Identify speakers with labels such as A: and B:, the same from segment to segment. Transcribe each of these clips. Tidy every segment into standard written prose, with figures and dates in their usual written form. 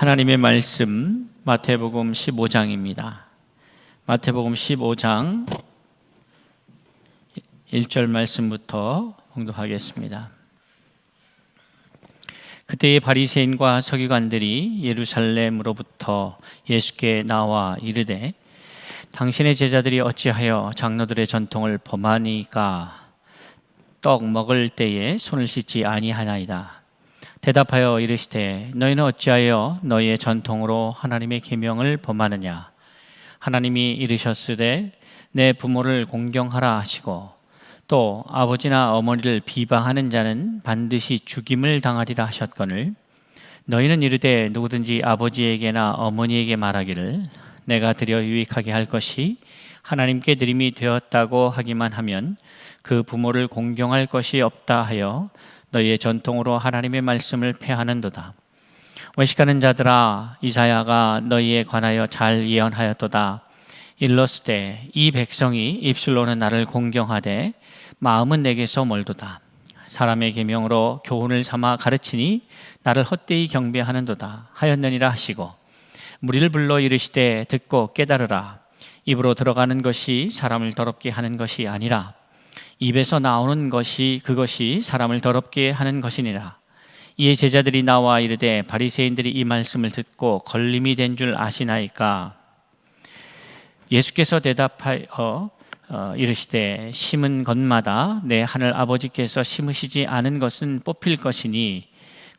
A: 하나님의 말씀 마태복음 15장입니다. 마태복음 15장 1절 말씀부터 봉독하겠습니다. 그때의 바리새인과 서기관들이 예루살렘으로부터 예수께 나와 이르되 당신의 제자들이 어찌하여 장로들의 전통을 범하니까 떡 먹을 때에 손을 씻지 아니하나이다. 대답하여 이르시되 너희는 어찌하여 너희의 전통으로 하나님의 계명을 범하느냐. 하나님이 이르셨으되 내 부모를 공경하라 하시고 또 아버지나 어머니를 비방하는 자는 반드시 죽임을 당하리라 하셨거늘 너희는 이르되 누구든지 아버지에게나 어머니에게 말하기를 내가 드려 유익하게 할 것이 하나님께 드림이 되었다고 하기만 하면 그 부모를 공경할 것이 없다 하여 너희의 전통으로 하나님의 말씀을 폐하는도다. 외식하는 자들아, 이사야가 너희에 관하여 잘 예언하였도다. 일렀으되 이 백성이 입술로는 나를 공경하되 마음은 내게서 멀도다. 사람의 계명으로 교훈을 삼아 가르치니 나를 헛되이 경배하는도다 하였느니라 하시고 무리를 불러 이르시되 듣고 깨달으라. 입으로 들어가는 것이 사람을 더럽게 하는 것이 아니라 입에서 나오는 것이 그것이 사람을 더럽게 하는 것이니라. 이에 제자들이 나와 이르되 바리새인들이 이 말씀을 듣고 걸림이 된 줄 아시나이까. 예수께서 대답하여 이르시되 심은 것마다 내 하늘 아버지께서 심으시지 않은 것은 뽑힐 것이니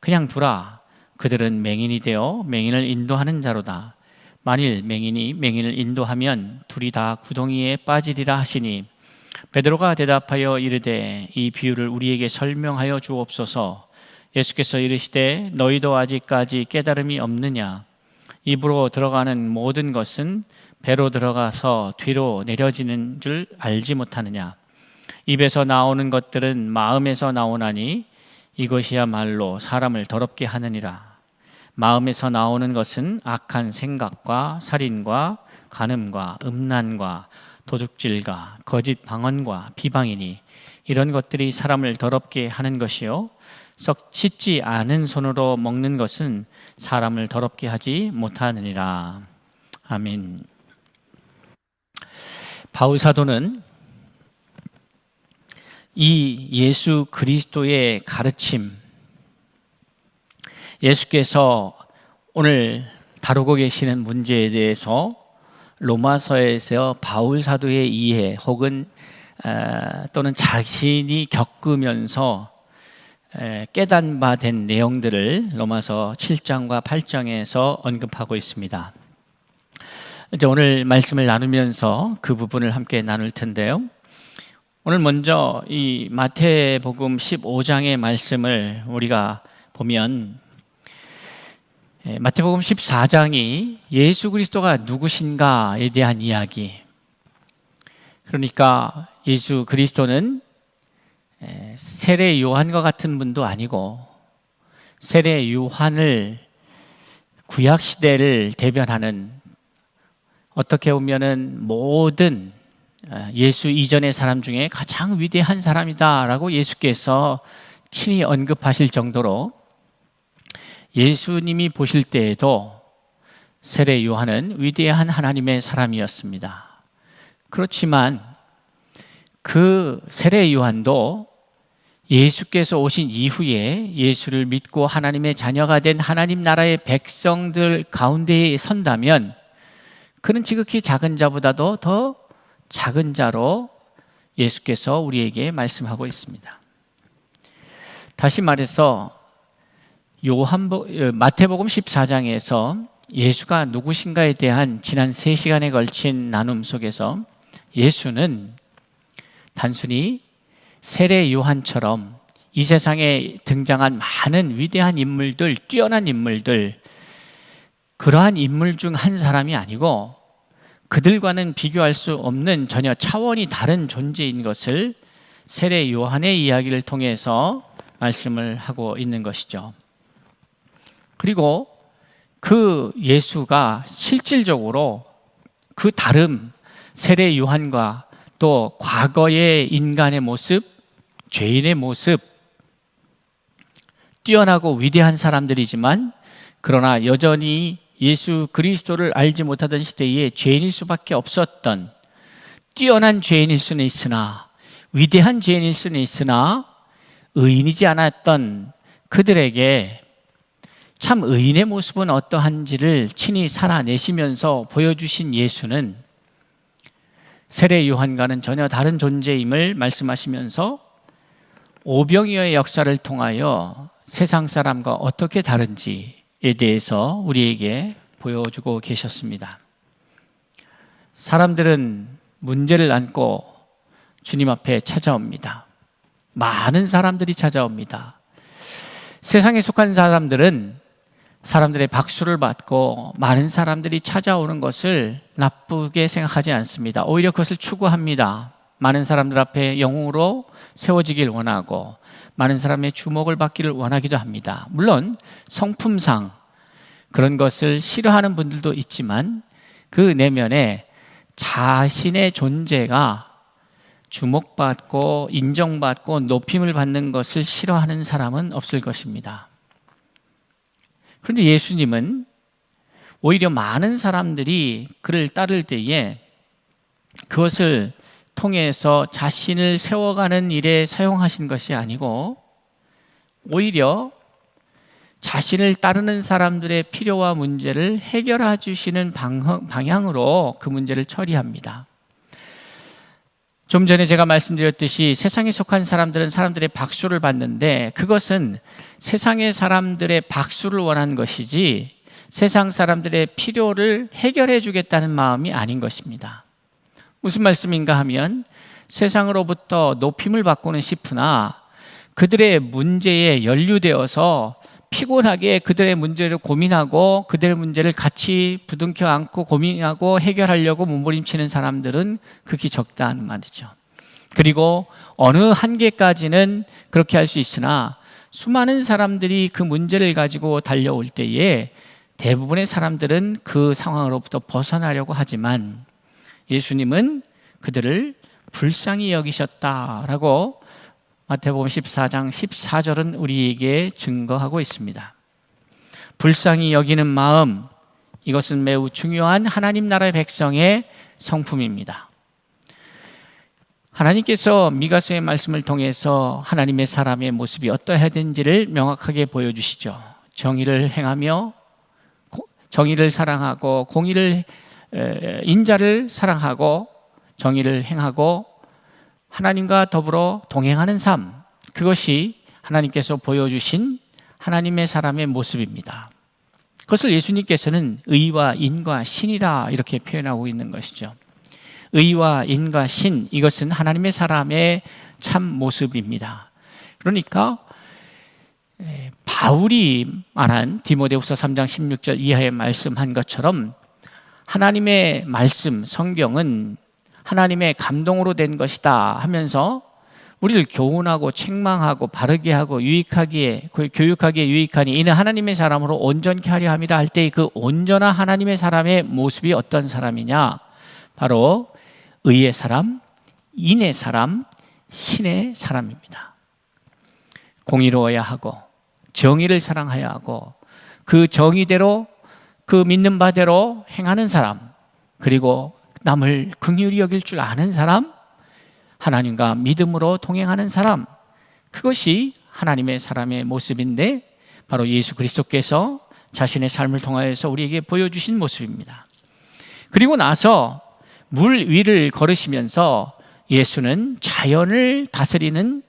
A: 그냥 두라. 그들은 맹인이 되어 맹인을 인도하는 자로다. 만일 맹인이 맹인을 인도하면 둘이 다 구덩이에 빠지리라 하시니 베드로가 대답하여 이르되 이 비유를 우리에게 설명하여 주옵소서. 예수께서 이르시되 너희도 아직까지 깨달음이 없느냐. 입으로 들어가는 모든 것은 배로 들어가서 뒤로 내려지는 줄 알지 못하느냐. 입에서 나오는 것들은 마음에서 나오나니 이것이야말로 사람을 더럽게 하느니라. 마음에서 나오는 것은 악한 생각과 살인과 간음과 음란과 도둑질과 거짓 방언과 비방이니 이런 것들이 사람을 더럽게 하는 것이요 썩 씻지 않은 손으로 먹는 것은 사람을 더럽게 하지 못하느니라. 아멘. 바울 사도는 이 예수 그리스도의 가르침, 예수께서 오늘 다루고 계시는 문제에 대해서 로마서에서 바울 사도의 이해 혹은 또는 자신이 겪으면서 깨닫는 바 된 내용들을 로마서 7장과 8장에서 언급하고 있습니다. 이제 오늘 말씀을 나누면서 그 부분을 함께 나눌 텐데요. 오늘 먼저 이 마태복음 15장의 말씀을 우리가 보면 마태복음 14장이 예수 그리스도가 누구신가에 대한 이야기. 그러니까 예수 그리스도는 세례 요한과 같은 분도 아니고 세례 요한을 구약 시대를 대변하는 어떻게 보면은 모든 예수 이전의 사람 중에 가장 위대한 사람이다라고 예수께서 친히 언급하실 정도로 예수님이 보실 때에도 세례 요한은 위대한 하나님의 사람이었습니다. 그렇지만 그 세례 요한도 예수께서 오신 이후에 예수를 믿고 하나님의 자녀가 된 하나님 나라의 백성들 가운데에 선다면 그는 지극히 작은 자보다도 더 작은 자로 예수께서 우리에게 말씀하고 있습니다. 다시 말해서 마태복음 14장에서 예수가 누구신가에 대한 지난 3시간에 걸친 나눔 속에서 예수는 단순히 세례 요한처럼 이 세상에 등장한 많은 위대한 인물들, 뛰어난 인물들, 그러한 인물 중 한 사람이 아니고 그들과는 비교할 수 없는 전혀 차원이 다른 존재인 것을 세례 요한의 이야기를 통해서 말씀을 하고 있는 것이죠. 그리고 그 예수가 실질적으로 그 다름 세례 요한과 또 과거의 인간의 모습, 죄인의 모습, 뛰어나고 위대한 사람들이지만 그러나 여전히 예수 그리스도를 알지 못하던 시대에 죄인일 수밖에 없었던, 뛰어난 죄인일 수는 있으나, 위대한 죄인일 수는 있으나 의인이지 않았던 그들에게 참 의인의 모습은 어떠한지를 친히 살아내시면서 보여주신 예수는 세례 요한과는 전혀 다른 존재임을 말씀하시면서 오병이어의 역사를 통하여 세상 사람과 어떻게 다른지에 대해서 우리에게 보여주고 계셨습니다. 사람들은 문제를 안고 주님 앞에 찾아옵니다. 많은 사람들이 찾아옵니다. 세상에 속한 사람들은 사람들의 박수를 받고 많은 사람들이 찾아오는 것을 나쁘게 생각하지 않습니다. 오히려 그것을 추구합니다. 많은 사람들 앞에 영웅으로 세워지길 원하고 많은 사람의 주목을 받기를 원하기도 합니다. 물론 성품상 그런 것을 싫어하는 분들도 있지만 그 내면에 자신의 존재가 주목받고 인정받고 높임을 받는 것을 싫어하는 사람은 없을 것입니다. 그런데 예수님은 오히려 많은 사람들이 그를 따를 때에 그것을 통해서 자신을 세워가는 일에 사용하신 것이 아니고 오히려 자신을 따르는 사람들의 필요와 문제를 해결해 주시는 방향으로 그 문제를 처리합니다. 좀 전에 제가 말씀드렸듯이 세상에 속한 사람들은 사람들의 박수를 받는데 그것은 세상의 사람들의 박수를 원하는 것이지 세상 사람들의 필요를 해결해 주겠다는 마음이 아닌 것입니다. 무슨 말씀인가 하면 세상으로부터 높임을 받고는 싶으나 그들의 문제에 연루되어서 피곤하게 그들의 문제를 고민하고 그들의 문제를 같이 부둥켜 안고 고민하고 해결하려고 몸부림치는 사람들은 극히 적다는 말이죠. 그리고 어느 한계까지는 그렇게 할 수 있으나 수많은 사람들이 그 문제를 가지고 달려올 때에 대부분의 사람들은 그 상황으로부터 벗어나려고 하지만 예수님은 그들을 불쌍히 여기셨다라고 마태복음 14장 14절은 우리에게 증거하고 있습니다. 불쌍히 여기는 마음, 이것은 매우 중요한 하나님 나라의 백성의 성품입니다. 하나님께서 미가서의 말씀을 통해서 하나님의 사람의 모습이 어떠해야 되는지를 명확하게 보여주시죠. 정의를 행하며 정의를 사랑하고 공의를 인자를 사랑하고 정의를 행하고 하나님과 더불어 동행하는 삶, 그것이 하나님께서 보여주신 하나님의 사람의 모습입니다. 그것을 예수님께서는 의와 인과 신이라 이렇게 표현하고 있는 것이죠. 의와 인과 신, 이것은 하나님의 사람의 참 모습입니다. 그러니까 바울이 말한 디모데후서 3장 16절 이하에 말씀한 것처럼 하나님의 말씀, 성경은 하나님의 감동으로 된 것이다 하면서 우리를 교훈하고 책망하고 바르게 하고 유익하기에 교육하기에 유익하니 이는 하나님의 사람으로 온전케 하려 함이라 할 때 그 온전한 하나님의 사람의 모습이 어떤 사람이냐? 바로 의의 사람, 인의 사람, 신의 사람입니다. 공의로워야 하고 정의를 사랑해야 하고 그 정의대로 그 믿는 바대로 행하는 사람, 그리고 남을 긍휼히 여길 줄 아는 사람, 하나님과 믿음으로 동행하는 사람, 그것이 하나님의 사람의 모습인데 바로 예수 그리스도께서 자신의 삶을 통하여서 우리에게 보여주신 모습입니다. 그리고 나서 물 위를 걸으시면서 예수는 자연을 다스리는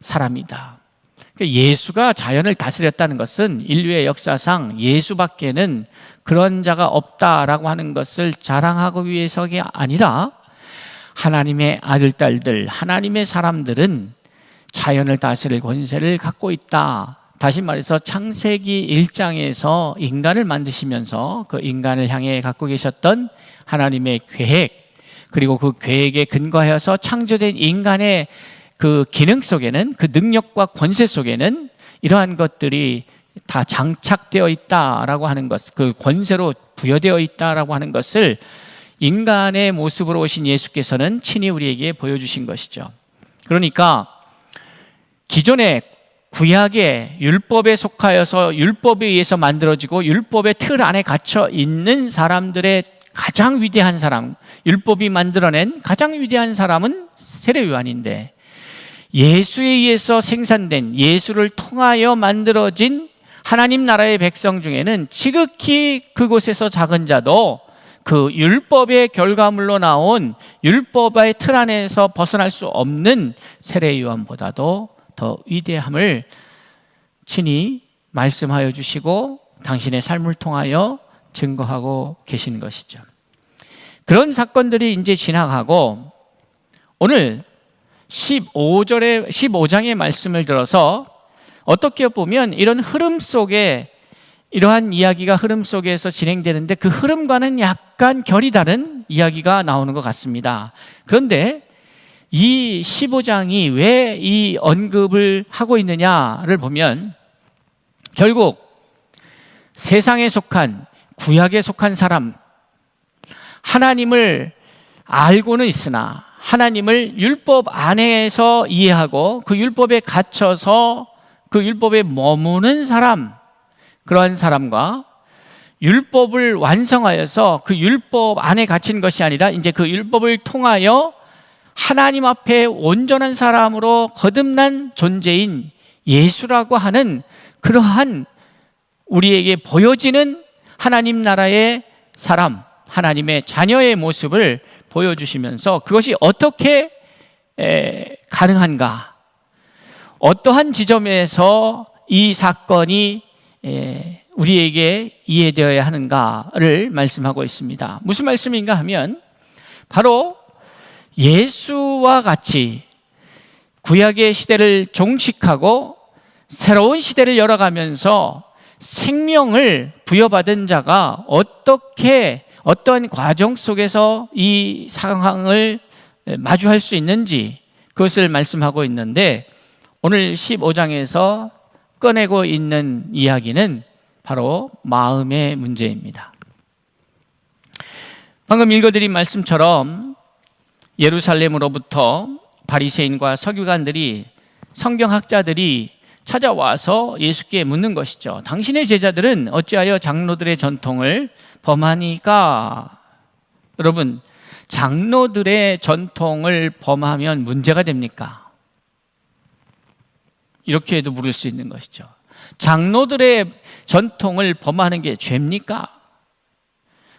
A: 사람이다. 예수가 자연을 다스렸다는 것은 인류의 역사상 예수밖에는 그런 자가 없다라고 하는 것을 자랑하기 위해서가 아니라 하나님의 아들, 딸들, 하나님의 사람들은 자연을 다스릴 권세를 갖고 있다. 다시 말해서 창세기 1장에서 인간을 만드시면서 그 인간을 향해 갖고 계셨던 하나님의 계획, 그리고 그 계획에 근거하여서 창조된 인간의 그 기능 속에는, 그 능력과 권세 속에는 이러한 것들이 다 장착되어 있다라고 하는 것, 그 권세로 부여되어 있다라고 하는 것을 인간의 모습으로 오신 예수께서는 친히 우리에게 보여주신 것이죠. 그러니까 기존의 구약의 율법에 속하여서 율법에 의해서 만들어지고 율법의 틀 안에 갇혀 있는 사람들의 가장 위대한 사람, 율법이 만들어낸 가장 위대한 사람은 세례 요한인데, 예수에 의해서 생산된, 예수를 통하여 만들어진 하나님 나라의 백성 중에는 지극히 그곳에서 작은 자도 그 율법의 결과물로 나온 율법의 틀 안에서 벗어날 수 없는 세례 요한보다도 더 위대함을 친히 말씀하여 주시고 당신의 삶을 통하여 증거하고 계시는 것이죠. 그런 사건들이 이제 지나가고 오늘 15장의 말씀을 들어서 어떻게 보면 이런 흐름 속에, 이러한 이야기가 흐름 속에서 진행되는데 그 흐름과는 약간 결이 다른 이야기가 나오는 것 같습니다. 그런데 이 15장이 왜 이 언급을 하고 있느냐를 보면 결국 세상에 속한, 구약에 속한 사람, 하나님을 알고는 있으나 하나님을 율법 안에서 이해하고 그 율법에 갇혀서 그 율법에 머무는 사람, 그러한 사람과 율법을 완성하여서 그 율법 안에 갇힌 것이 아니라 이제 그 율법을 통하여 하나님 앞에 온전한 사람으로 거듭난 존재인 예수라고 하는 그러한 우리에게 보여지는 하나님 나라의 사람, 하나님의 자녀의 모습을 보여주시면서 그것이 어떻게 가능한가, 어떠한 지점에서 이 사건이 우리에게 이해되어야 하는가를 말씀하고 있습니다. 무슨 말씀인가 하면 바로 예수와 같이 구약의 시대를 종식하고 새로운 시대를 열어가면서 생명을 부여받은 자가 어떻게, 어떤 과정 속에서 이 상황을 마주할 수 있는지 그것을 말씀하고 있는데, 오늘 15장에서 꺼내고 있는 이야기는 바로 마음의 문제입니다. 방금 읽어드린 말씀처럼 예루살렘으로부터 바리새인과 서기관들이, 성경학자들이 찾아와서 예수께 묻는 것이죠. 당신의 제자들은 어찌하여 장로들의 전통을 범하니까? 여러분, 장로들의 전통을 범하면 문제가 됩니까? 이렇게도 물을 수 있는 것이죠. 장로들의 전통을 범하는 게 죄입니까?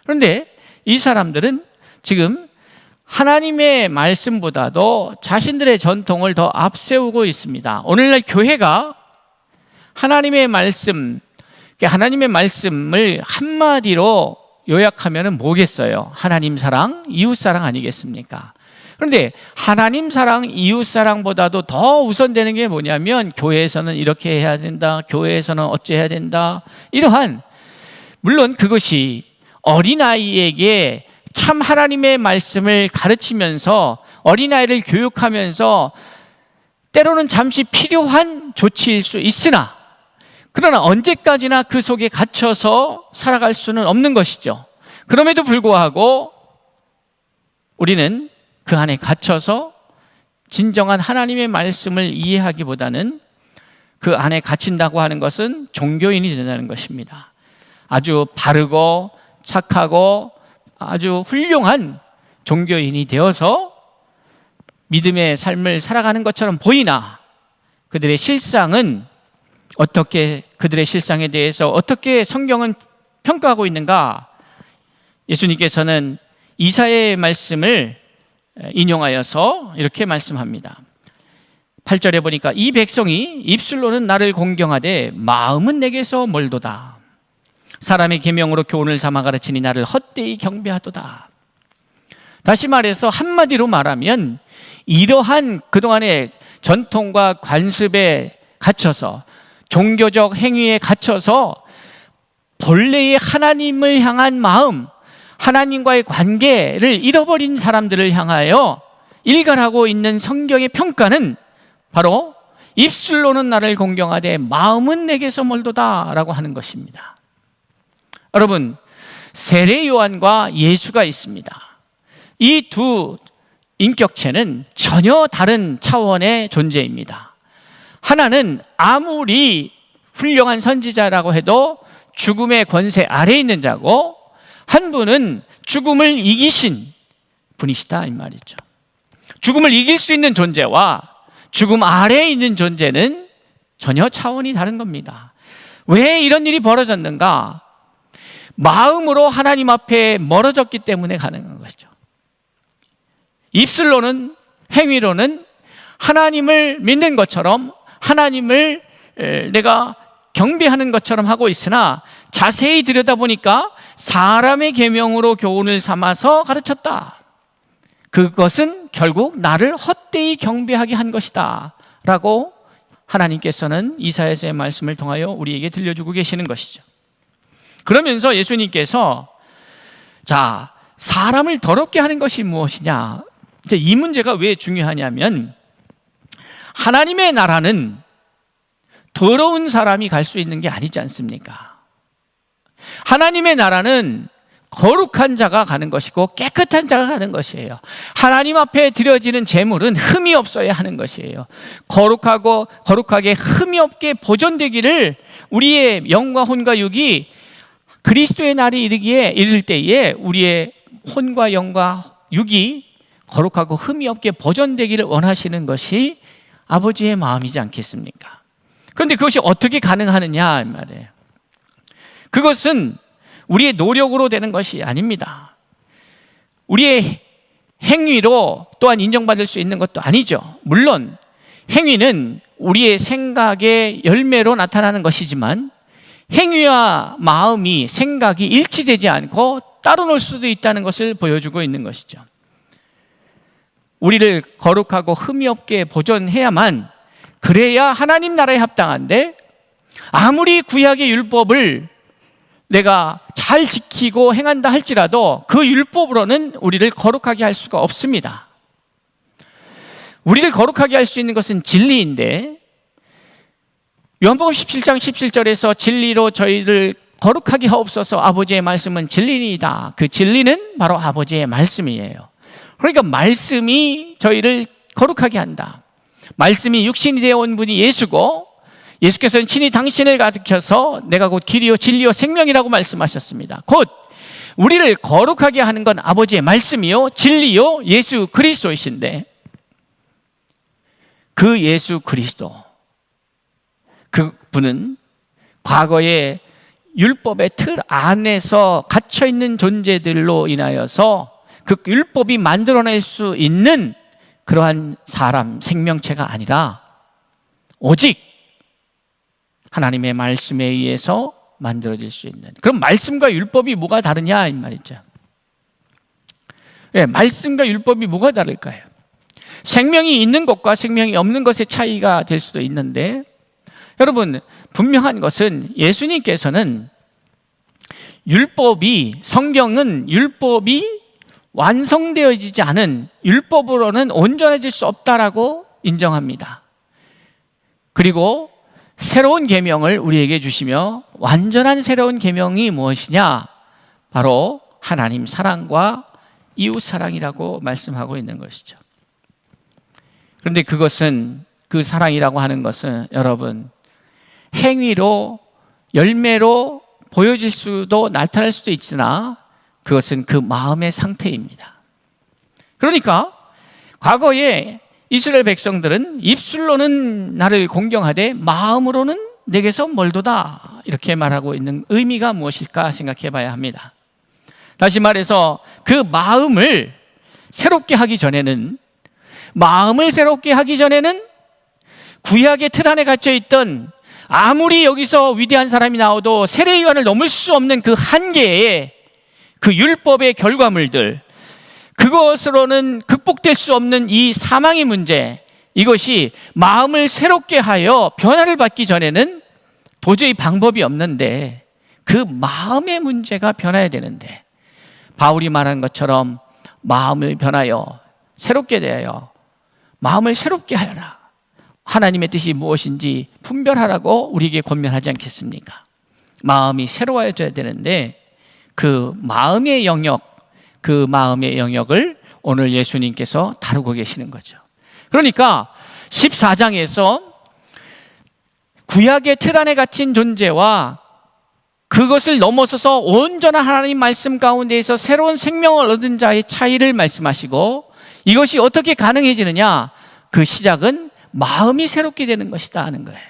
A: 그런데 이 사람들은 지금 하나님의 말씀보다도 자신들의 전통을 더 앞세우고 있습니다. 오늘날 교회가 하나님의 말씀을 한마디로 요약하면 뭐겠어요? 하나님 사랑, 이웃 사랑 아니겠습니까? 그런데 하나님 사랑, 이웃 사랑보다도 더 우선되는 게 뭐냐면 교회에서는 이렇게 해야 된다, 교회에서는 어찌해야 된다, 이러한, 물론 그것이 어린아이에게 참 하나님의 말씀을 가르치면서 어린아이를 교육하면서 때로는 잠시 필요한 조치일 수 있으나, 그러나 언제까지나 그 속에 갇혀서 살아갈 수는 없는 것이죠. 그럼에도 불구하고 우리는 그 안에 갇혀서 진정한 하나님의 말씀을 이해하기보다는 그 안에 갇힌다고 하는 것은 종교인이 된다는 것입니다. 아주 바르고 착하고 아주 훌륭한 종교인이 되어서 믿음의 삶을 살아가는 것처럼 보이나 그들의 실상은 어떻게, 그들의 실상에 대해서 어떻게 성경은 평가하고 있는가? 예수님께서는 이사야의 말씀을 인용하여서 이렇게 말씀합니다. 8절에 보니까 이 백성이 입술로는 나를 공경하되 마음은 내게서 멀도다. 사람의 계명으로 교훈을 삼아 가르치니 나를 헛되이 경배하도다. 다시 말해서 한마디로 말하면 이러한 그동안의 전통과 관습에 갇혀서, 종교적 행위에 갇혀서 본래의 하나님을 향한 마음, 하나님과의 관계를 잃어버린 사람들을 향하여 일관하고 있는 성경의 평가는 바로 입술로는 나를 공경하되 마음은 내게서 멀도다 라고 하는 것입니다. 여러분, 세례 요한과 예수가 있습니다. 이 두 인격체는 전혀 다른 차원의 존재입니다. 하나는 아무리 훌륭한 선지자라고 해도 죽음의 권세 아래에 있는 자고, 한 분은 죽음을 이기신 분이시다 이 말이죠. 죽음을 이길 수 있는 존재와 죽음 아래에 있는 존재는 전혀 차원이 다른 겁니다. 왜 이런 일이 벌어졌는가? 마음으로 하나님 앞에 멀어졌기 때문에 가능한 것이죠. 입술로는, 행위로는 하나님을 믿는 것처럼, 하나님을 내가 경배하는 것처럼 하고 있으나 자세히 들여다보니까 사람의 계명으로 교훈을 삼아서 가르쳤다. 그것은 결국 나를 헛되이 경배하게 한 것이다 라고 하나님께서는 이사야서의 말씀을 통하여 우리에게 들려주고 계시는 것이죠. 그러면서 예수님께서 자, 사람을 더럽게 하는 것이 무엇이냐, 이제 이 문제가 왜 중요하냐면, 하나님의 나라는 더러운 사람이 갈 수 있는 게 아니지 않습니까? 하나님의 나라는 거룩한 자가 가는 것이고 깨끗한 자가 가는 것이에요. 하나님 앞에 드려지는 제물은 흠이 없어야 하는 것이에요. 거룩하게 흠이 없게 보존되기를, 우리의 영과 혼과 육이 그리스도의 날이 이를 때에 우리의 혼과 영과 육이 거룩하고 흠이 없게 보존되기를 원하시는 것이 아버지의 마음이지 않겠습니까? 그런데 그것이 어떻게 가능하느냐 이 말이에요. 그것은 우리의 노력으로 되는 것이 아닙니다. 우리의 행위로 또한 인정받을 수 있는 것도 아니죠. 물론 행위는 우리의 생각의 열매로 나타나는 것이지만, 행위와 마음이, 생각이 일치되지 않고 따로 놀 수도 있다는 것을 보여주고 있는 것이죠. 우리를 거룩하고 흠이 없게 보존해야만, 그래야 하나님 나라에 합당한데, 아무리 구약의 율법을 내가 잘 지키고 행한다 할지라도 그 율법으로는 우리를 거룩하게 할 수가 없습니다. 우리를 거룩하게 할 수 있는 것은 진리인데, 요한복음 17장 17절에서 진리로 저희를 거룩하게 하옵소서, 아버지의 말씀은 진리이다. 그 진리는 바로 아버지의 말씀이에요. 그러니까 말씀이 저희를 거룩하게 한다. 말씀이 육신이 되어 온 분이 예수고, 예수께서는 친히 당신을 가르쳐서 내가 곧 길이요 진리요 생명이라고 말씀하셨습니다. 곧 우리를 거룩하게 하는 건 아버지의 말씀이요 진리요 예수 그리스도이신데, 그 예수 그리스도, 그분은 과거의 율법의 틀 안에서 갇혀있는 존재들로 인하여서 그 율법이 만들어낼 수 있는 그러한 사람, 생명체가 아니라 오직 하나님의 말씀에 의해서 만들어질 수 있는, 그럼 말씀과 율법이 뭐가 다르냐 이 말이죠. 네, 말씀과 율법이 뭐가 다를까요? 생명이 있는 것과 생명이 없는 것의 차이가 될 수도 있는데, 여러분 분명한 것은 예수님께서는 성경은 율법이 완성되어지지 않은, 율법으로는 온전해질 수 없다라고 인정합니다. 그리고 새로운 계명을 우리에게 주시며, 완전한 새로운 계명이 무엇이냐? 바로 하나님 사랑과 이웃 사랑이라고 말씀하고 있는 것이죠. 그런데 그것은, 그 사랑이라고 하는 것은 여러분 행위로, 열매로 보여질 수도, 나타날 수도 있으나 그것은 그 마음의 상태입니다. 그러니까 과거에 이스라엘 백성들은 입술로는 나를 공경하되 마음으로는 내게서 멀도다, 이렇게 말하고 있는 의미가 무엇일까 생각해 봐야 합니다. 다시 말해서 그 마음을 새롭게 하기 전에는, 구약의 틀 안에 갇혀 있던, 아무리 여기서 위대한 사람이 나와도 세례요한을 넘을 수 없는 그 한계의 그 율법의 결과물들, 그것으로는 극복될 수 없는 이 사망의 문제, 이것이 마음을 새롭게 하여 변화를 받기 전에는 도저히 방법이 없는데, 그 마음의 문제가 변해야 되는데, 바울이 말한 것처럼 마음을 변하여 새롭게 되어 마음을 새롭게 하여라, 하나님의 뜻이 무엇인지 분별하라고 우리에게 권면하지 않겠습니까? 마음이 새로워져야 되는데, 그 마음의 영역을 오늘 예수님께서 다루고 계시는 거죠. 그러니까 14장에서 구약의 틀 안에 갇힌 존재와 그것을 넘어서서 온전한 하나님 말씀 가운데에서 새로운 생명을 얻은 자의 차이를 말씀하시고, 이것이 어떻게 가능해지느냐? 그 시작은 마음이 새롭게 되는 것이다 하는 거예요.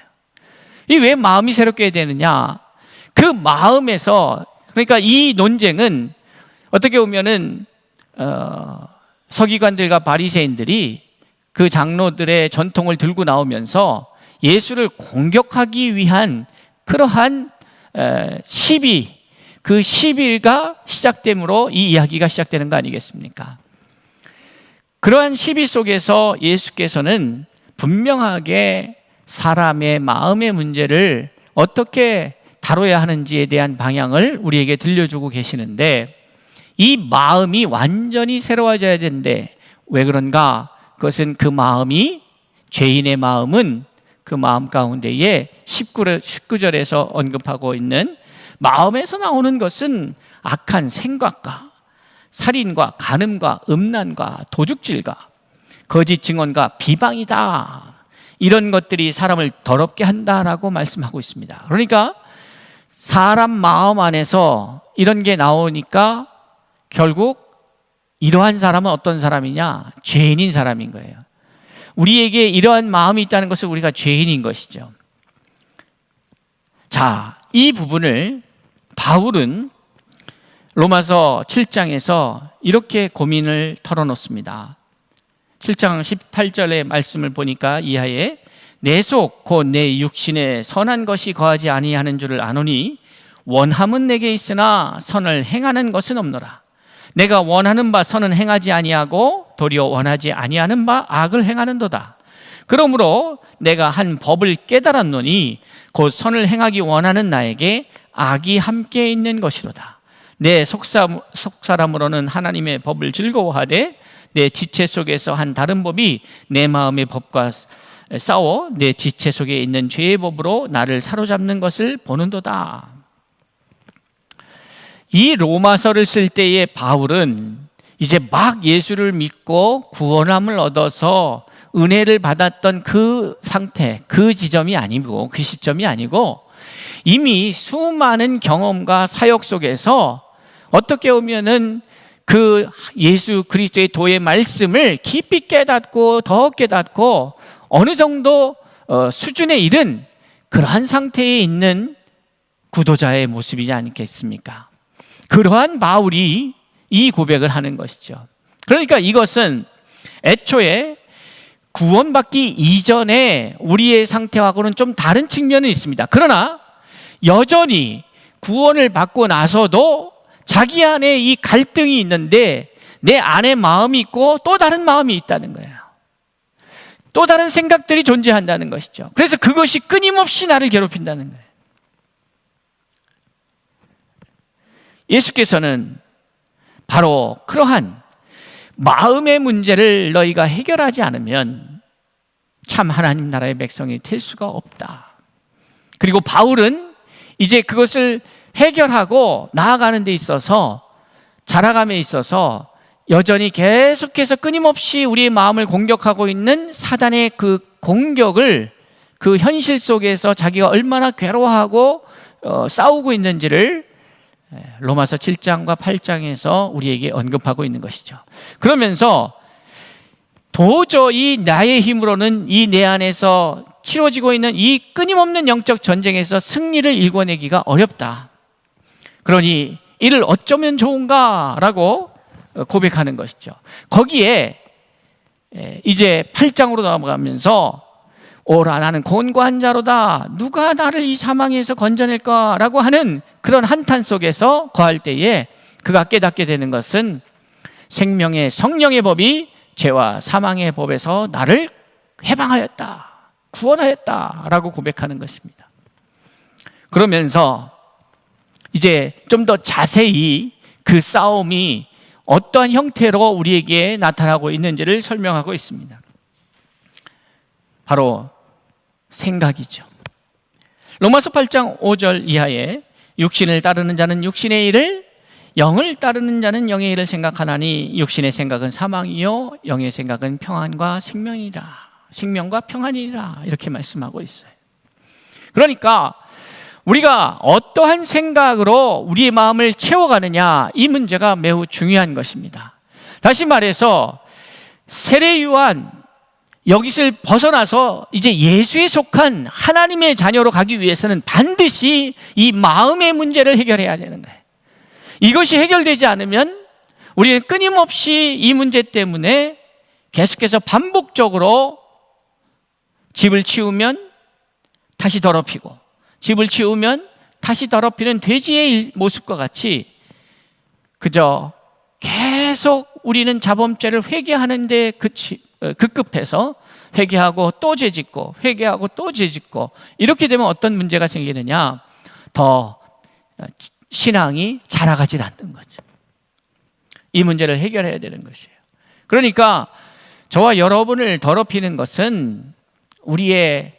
A: 이 왜 마음이 새롭게 되느냐? 그 마음에서, 그러니까 이 논쟁은 어떻게 보면은 서기관들과 바리새인들이 그 장로들의 전통을 들고 나오면서 예수를 공격하기 위한 그러한 시비, 그 시비가 시작됨으로 이 이야기가 시작되는 거 아니겠습니까? 그러한 시비 속에서 예수께서는 분명하게 사람의 마음의 문제를 어떻게 다뤄야 하는지에 대한 방향을 우리에게 들려주고 계시는데, 이 마음이 완전히 새로워져야 되는데 왜 그런가? 그것은 그 마음이, 죄인의 마음은 그 마음 가운데에 19절에서 언급하고 있는 마음에서 나오는 것은 악한 생각과 살인과 간음과 음란과 도둑질과 거짓 증언과 비방이다. 이런 것들이 사람을 더럽게 한다라고 말씀하고 있습니다. 그러니까 사람 마음 안에서 이런 게 나오니까 결국 이러한 사람은 어떤 사람이냐? 죄인인 사람인 거예요. 우리에게 이러한 마음이 있다는 것은 우리가 죄인인 것이죠. 자, 이 부분을 바울은 로마서 7장에서 이렇게 고민을 털어놓습니다. 7장 18절의 말씀을 보니까 이하에 내 속 곧 내 육신에 선한 것이 거하지 아니하는 줄을 아노니 원함은 내게 있으나 선을 행하는 것은 없노라. 내가 원하는 바 선은 행하지 아니하고 도리어 원하지 아니하는 바 악을 행하는도다. 그러므로 내가 한 법을 깨달았노니 곧 선을 행하기 원하는 나에게 악이 함께 있는 것이로다. 내 속사람으로는 하나님의 법을 즐거워하되 내 지체 속에서 한 다른 법이 내 마음의 법과 싸워 내 지체 속에 있는 죄의 법으로 나를 사로잡는 것을 보는도다. 이 로마서를 쓸 때의 바울은 이제 막 예수를 믿고 구원함을 얻어서 은혜를 받았던 그 상태, 그 지점이 아니고, 그 시점이 아니고, 이미 수많은 경험과 사역 속에서 어떻게 보면은 그 예수 그리스도의 도의 말씀을 깊이 깨닫고 더 깨닫고 어느 정도 수준에 이른 그러한 상태에 있는 구도자의 모습이지 않겠습니까? 그러한 바울이 이 고백을 하는 것이죠. 그러니까 이것은 애초에 구원받기 이전에 우리의 상태하고는 좀 다른 측면은 있습니다. 그러나 여전히 구원을 받고 나서도 자기 안에 이 갈등이 있는데 내 안에 마음이 있고 또 다른 마음이 있다는 거예요. 또 다른 생각들이 존재한다는 것이죠. 그래서 그것이 끊임없이 나를 괴롭힌다는 거예요. 예수께서는 바로 그러한 마음의 문제를 너희가 해결하지 않으면 참 하나님 나라의 백성이 될 수가 없다. 그리고 바울은 이제 그것을 해결하고 나아가는 데 있어서, 자라감에 있어서 여전히 계속해서 끊임없이 우리의 마음을 공격하고 있는 사단의 그 공격을, 그 현실 속에서 자기가 얼마나 괴로워하고 싸우고 있는지를 로마서 7장과 8장에서 우리에게 언급하고 있는 것이죠. 그러면서 도저히 나의 힘으로는 이 내 안에서 치러지고 있는 이 끊임없는 영적 전쟁에서 승리를 일궈내기가 어렵다. 그러니 이를 어쩌면 좋은가라고 고백하는 것이죠. 거기에 이제 8장으로 넘어가면서 오라 나는 곤고한 자로다. 누가 나를 이 사망에서 건져낼까라고 하는 그런 한탄 속에서 거할 때에 그가 깨닫게 되는 것은 생명의 성령의 법이 죄와 사망의 법에서 나를 해방하였다, 구원하였다라고 고백하는 것입니다. 그러면서 이제 좀 더 자세히 그 싸움이 어떠한 형태로 우리에게 나타나고 있는지를 설명하고 있습니다. 바로 생각이죠. 로마서 8장 5절 이하에 육신을 따르는 자는 육신의 일을, 영을 따르는 자는 영의 일을 생각하나니 육신의 생각은 사망이요 영의 생각은 평안과 생명이라, 생명과 평안이라, 이렇게 말씀하고 있어요. 그러니까 우리가 어떠한 생각으로 우리의 마음을 채워가느냐, 이 문제가 매우 중요한 것입니다. 다시 말해서 세례 요한, 여기서 벗어나서 이제 예수에 속한 하나님의 자녀로 가기 위해서는 반드시 이 마음의 문제를 해결해야 되는 거예요. 이것이 해결되지 않으면 우리는 끊임없이 이 문제 때문에 계속해서 반복적으로 집을 치우면 다시 더럽히고, 집을 치우면 다시 더럽히는 돼지의 모습과 같이 그저 계속 우리는 자범죄를 회개하는데 급급해서 회개하고 또 죄짓고 회개하고 또 죄짓고, 이렇게 되면 어떤 문제가 생기느냐, 더 신앙이 자라가질 않는 거죠. 이 문제를 해결해야 되는 것이에요. 그러니까 저와 여러분을 더럽히는 것은 우리의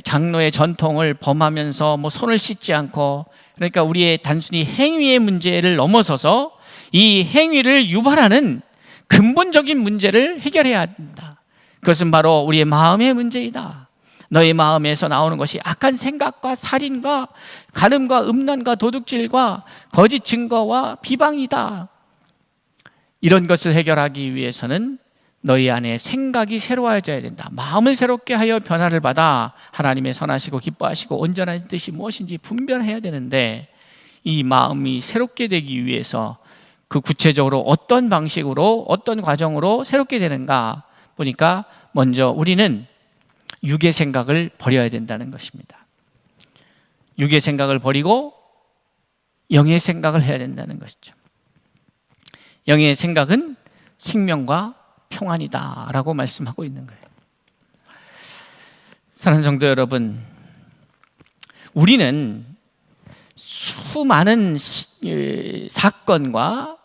A: 장로의 전통을 범하면서 손을 씻지 않고, 그러니까 우리의 단순히 행위의 문제를 넘어서서 이 행위를 유발하는 근본적인 문제를 해결해야 한다. 그것은 바로 우리의 마음의 문제이다. 너의 마음에서 나오는 것이 악한 생각과 살인과 간음과 음란과 도둑질과 거짓 증거와 비방이다. 이런 것을 해결하기 위해서는 너희 안에 생각이 새로워져야 된다. 마음을 새롭게 하여 변화를 받아 하나님의 선하시고 기뻐하시고 온전한 뜻이 무엇인지 분별해야 되는데, 이 마음이 새롭게 되기 위해서 그 구체적으로 어떤 방식으로 어떤 과정으로 새롭게 되는가 보니까, 먼저 우리는 육의 생각을 버려야 된다는 것입니다. 육의 생각을 버리고 영의 생각을 해야 된다는 것이죠. 영의 생각은 생명과 평안이다 라고 말씀하고 있는 거예요. 사랑하는 성도 여러분, 우리는 수많은 사건과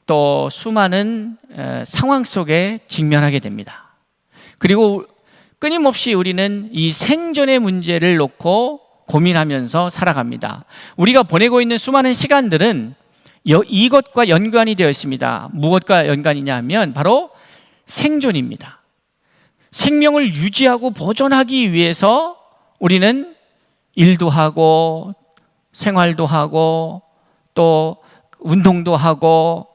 A: 또 수많은 상황 속에 직면하게 됩니다. 그리고 끊임없이 우리는 이 생존의 문제를 놓고 고민하면서 살아갑니다. 우리가 보내고 있는 수많은 시간들은 이것과 연관이 되어 있습니다. 무엇과 연관이냐 하면 바로 생존입니다. 생명을 유지하고 보존하기 위해서 우리는 일도 하고 생활도 하고 또 운동도 하고,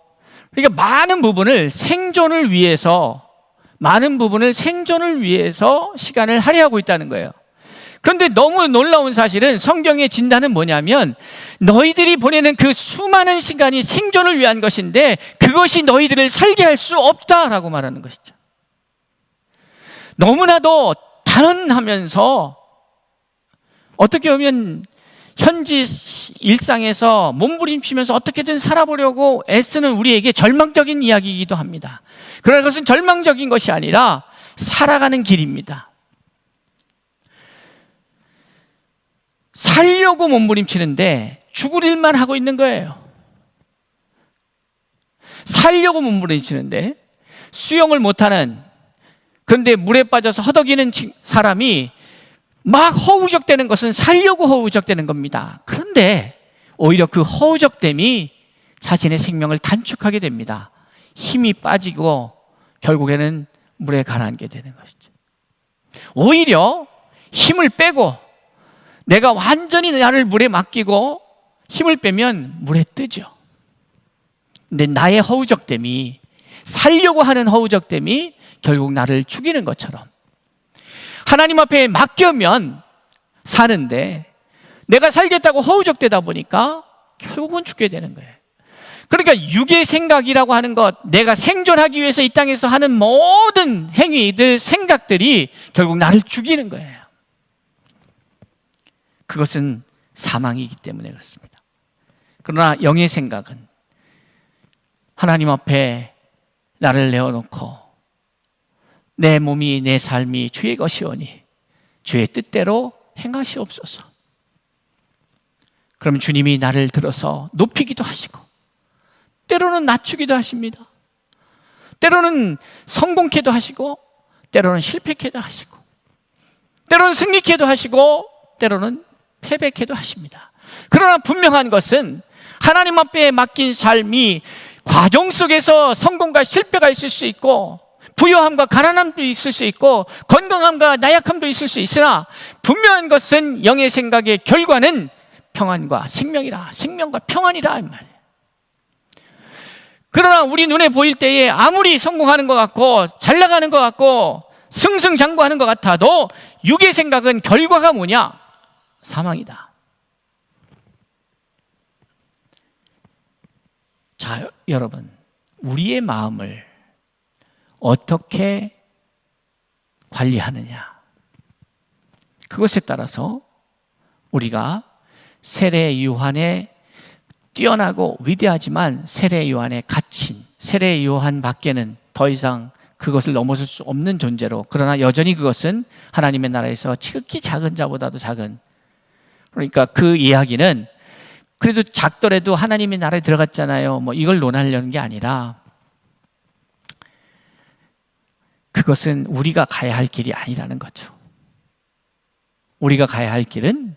A: 그러니까 많은 부분을 생존을 위해서 시간을 할애하고 있다는 거예요. 그런데 너무 놀라운 사실은 성경의 진단은 뭐냐면, 너희들이 보내는 그 수많은 시간이 생존을 위한 것인데 그것이 너희들을 살게 할 수 없다라고 말하는 것이죠. 너무나도 단언하면서 어떻게 보면 현지 일상에서 몸부림치면서 어떻게든 살아보려고 애쓰는 우리에게 절망적인 이야기이기도 합니다. 그러나 그것은 절망적인 것이 아니라 살아가는 길입니다. 살려고 몸부림치는데 죽을 일만 하고 있는 거예요. 살려고 몸부림치는데 수영을 못하는, 그런데 물에 빠져서 허덕이는 사람이 막 허우적대는 것은 살려고 허우적대는 겁니다. 그런데 오히려 그 허우적댐이 자신의 생명을 단축하게 됩니다. 힘이 빠지고 결국에는 물에 가라앉게 되는 것이죠. 오히려 힘을 빼고 내가 완전히 나를 물에 맡기고 힘을 빼면 물에 뜨죠. 근데 나의 허우적댐이, 살려고 하는 허우적댐이 결국 나를 죽이는 것처럼, 하나님 앞에 맡기면 사는데 내가 살겠다고 허우적대다 보니까 결국은 죽게 되는 거예요. 그러니까 육의 생각이라고 하는 것, 내가 생존하기 위해서 이 땅에서 하는 모든 행위들, 생각들이 결국 나를 죽이는 거예요. 그것은 사망이기 때문에 그렇습니다. 그러나 영의 생각은 하나님 앞에 나를 내어놓고 내 몸이, 내 삶이 주의 것이오니 주의 뜻대로 행하시옵소서. 그럼 주님이 나를 들어서 높이기도 하시고 때로는 낮추기도 하십니다. 때로는 성공케도 하시고 때로는 실패케도 하시고 때로는 승리케도 하시고 때로는 패배케도 하십니다. 그러나 분명한 것은 하나님 앞에 맡긴 삶이 과정 속에서 성공과 실패가 있을 수 있고 부유함과 가난함도 있을 수 있고 건강함과 나약함도 있을 수 있으나 분명한 것은 영의 생각의 결과는 평안과 생명이라, 생명과 평안이라 이 말이에요. 그러나 우리 눈에 보일 때에 아무리 성공하는 것 같고 잘 나가는 것 같고 승승장구하는 것 같아도 육의 생각은 결과가 뭐냐? 사망이다. 자, 여러분, 우리의 마음을 어떻게 관리하느냐, 그것에 따라서 우리가 세례 요한의 뛰어나고 위대하지만 세례 요한의 갇힌, 세례 요한 밖에는 더 이상 그것을 넘어설 수 없는 존재로, 그러나 여전히 그것은 하나님의 나라에서 지극히 작은 자보다도 작은, 그러니까 그 이야기는 그래도 작더라도 하나님의 나라에 들어갔잖아요, 뭐 이걸 논하려는 게 아니라 그것은 우리가 가야 할 길이 아니라는 거죠. 우리가 가야 할 길은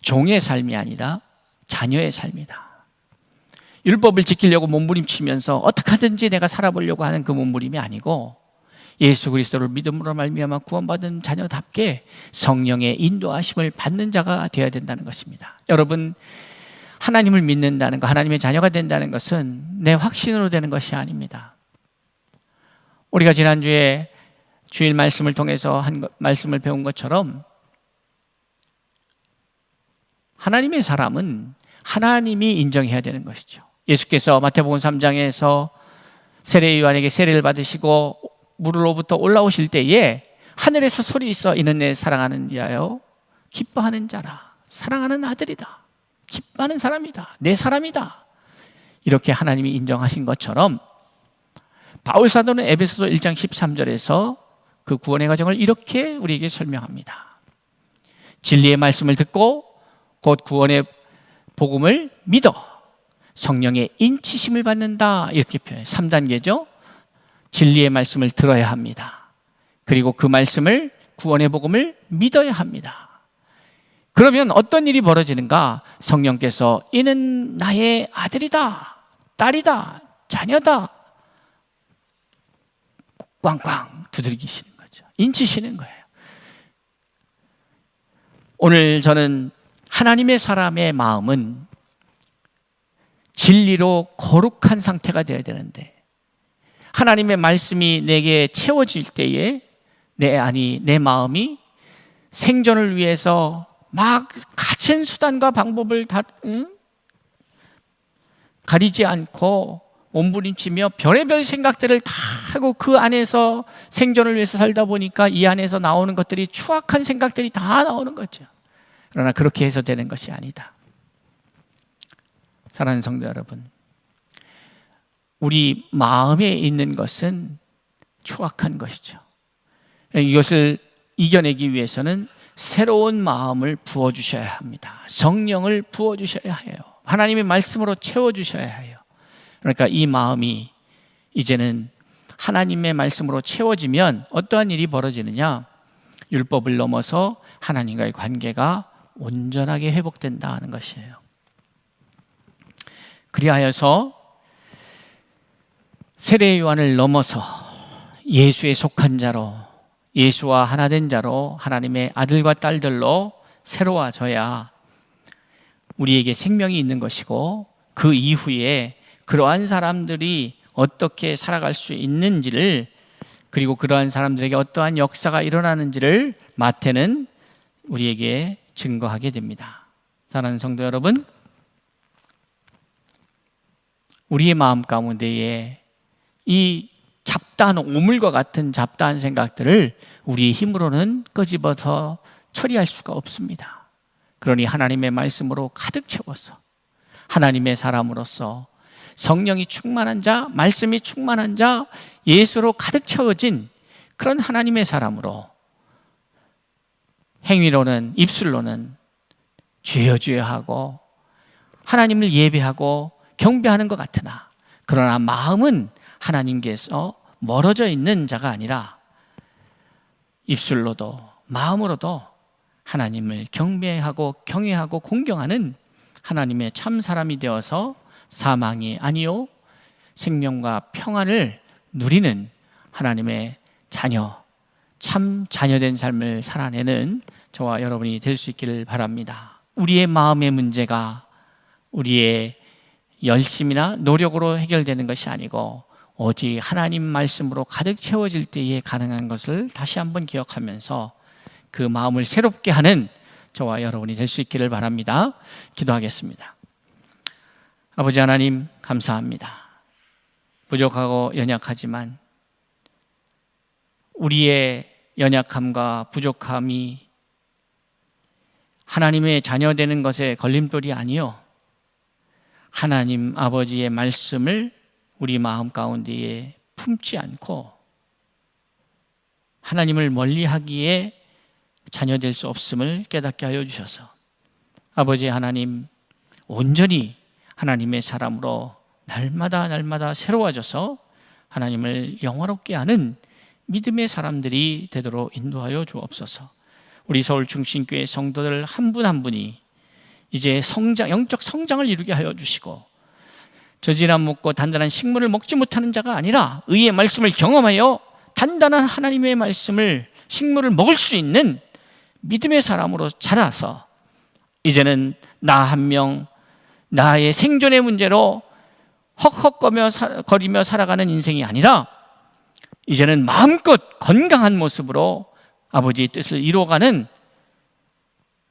A: 종의 삶이 아니라 자녀의 삶이다. 율법을 지키려고 몸부림치면서 어떻게 하든지 내가 살아보려고 하는 그 몸부림이 아니고 예수 그리스도를 믿음으로 말미암아 구원받은 자녀답게 성령의 인도하심을 받는 자가 되어야 된다는 것입니다. 여러분, 하나님을 믿는다는 것, 하나님의 자녀가 된다는 것은 내 확신으로 되는 것이 아닙니다. 우리가 지난주에 주일 말씀을 통해서 말씀을 배운 것처럼 하나님의 사람은 하나님이 인정해야 되는 것이죠. 예수께서 마태복음 3장에서 세례 요한에게 세례를 받으시고 물로부터 올라오실 때에 하늘에서 소리 있어, 이는 내 사랑하는 자요 기뻐하는 자라, 사랑하는 아들이다, 기뻐하는 사람이다, 내 사람이다, 이렇게 하나님이 인정하신 것처럼 바울 사도는 에베소서 1장 13절에서 그 구원의 과정을 이렇게 우리에게 설명합니다. 진리의 말씀을 듣고 곧 구원의 복음을 믿어 성령의 인치심을 받는다, 이렇게 표현해요. 3단계죠. 진리의 말씀을 들어야 합니다. 그리고 그 말씀을, 구원의 복음을 믿어야 합니다. 그러면 어떤 일이 벌어지는가? 성령께서 이는 나의 아들이다, 딸이다, 자녀다, 꽝꽝 두들기시는 거죠. 인치시는 거예요. 오늘 저는 하나님의 사람의 마음은 진리로 거룩한 상태가 되어야 되는데, 하나님의 말씀이 내게 채워질 때에 내 마음이 생존을 위해서 막 갇힌 수단과 방법을 다 가리지 않고 몸부림치며 별의별 생각들을 다 하고 그 안에서 생존을 위해서 살다 보니까 이 안에서 나오는 것들이 추악한 생각들이 다 나오는 거죠. 그러나 그렇게 해서 되는 것이 아니다. 사랑하는 성도 여러분, 우리 마음에 있는 것은 추악한 것이죠. 이것을 이겨내기 위해서는 새로운 마음을 부어주셔야 합니다. 성령을 부어주셔야 해요. 하나님의 말씀으로 채워주셔야 해요. 그러니까 이 마음이 이제는 하나님의 말씀으로 채워지면 어떠한 일이 벌어지느냐? 율법을 넘어서 하나님과의 관계가 온전하게 회복된다는 것이에요. 그리하여서 세례 요한을 넘어서 예수에 속한 자로, 예수와 하나 된 자로, 하나님의 아들과 딸들로 새로워져야 우리에게 생명이 있는 것이고, 그 이후에 그러한 사람들이 어떻게 살아갈 수 있는지를, 그리고 그러한 사람들에게 어떠한 역사가 일어나는지를 마태는 우리에게 증거하게 됩니다. 사랑하는 성도 여러분, 우리의 마음 가운데에 이 잡다한 오물과 같은 잡다한 생각들을 우리의 힘으로는 끄집어서 처리할 수가 없습니다. 그러니 하나님의 말씀으로 가득 채워서 하나님의 사람으로서 성령이 충만한 자, 말씀이 충만한 자, 예수로 가득 채워진 그런 하나님의 사람으로, 행위로는, 입술로는 주여 주여 하고 하나님을 예배하고 경배하는 것 같으나, 그러나 마음은 하나님께서 멀어져 있는 자가 아니라 입술로도 마음으로도 하나님을 경배하고 경외하고 공경하는 하나님의 참 사람이 되어서 사망이 아니요 생명과 평안을 누리는 하나님의 자녀, 참 자녀된 삶을 살아내는 저와 여러분이 될 수 있기를 바랍니다. 우리의 마음의 문제가 우리의 열심이나 노력으로 해결되는 것이 아니고 오직 하나님 말씀으로 가득 채워질 때에 가능한 것을 다시 한번 기억하면서 그 마음을 새롭게 하는 저와 여러분이 될 수 있기를 바랍니다. 기도하겠습니다. 아버지 하나님, 감사합니다. 부족하고 연약하지만 우리의 연약함과 부족함이 하나님의 자녀 되는 것에 걸림돌이 아니요, 하나님 아버지의 말씀을 우리 마음 가운데에 품지 않고 하나님을 멀리하기에 자녀될 수 없음을 깨닫게 하여 주셔서 아버지 하나님, 온전히 하나님의 사람으로 날마다 새로워져서 하나님을 영화롭게 하는 믿음의 사람들이 되도록 인도하여 주옵소서. 우리 서울중심교회 성도들 한 분 한 분이 이제 영적 성장을 이루게 하여 주시고, 저지나 먹고 단단한 식물을 먹지 못하는 자가 아니라 의의 말씀을 경험하여 단단한 하나님의 말씀을, 식물을 먹을 수 있는 믿음의 사람으로 자라서 이제는 나 한 명, 나의 생존의 문제로 헉헉거리며 살아가는 인생이 아니라 이제는 마음껏 건강한 모습으로 아버지의 뜻을 이루어가는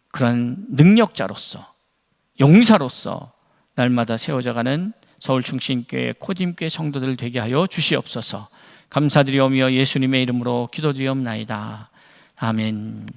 A: 그런 능력자로서, 용사로서 날마다 세워져가는 서울중심교회 코딤교회 성도들 되게 하여 주시옵소서. 감사드리오며 예수님의 이름으로 기도드리옵나이다. 아멘.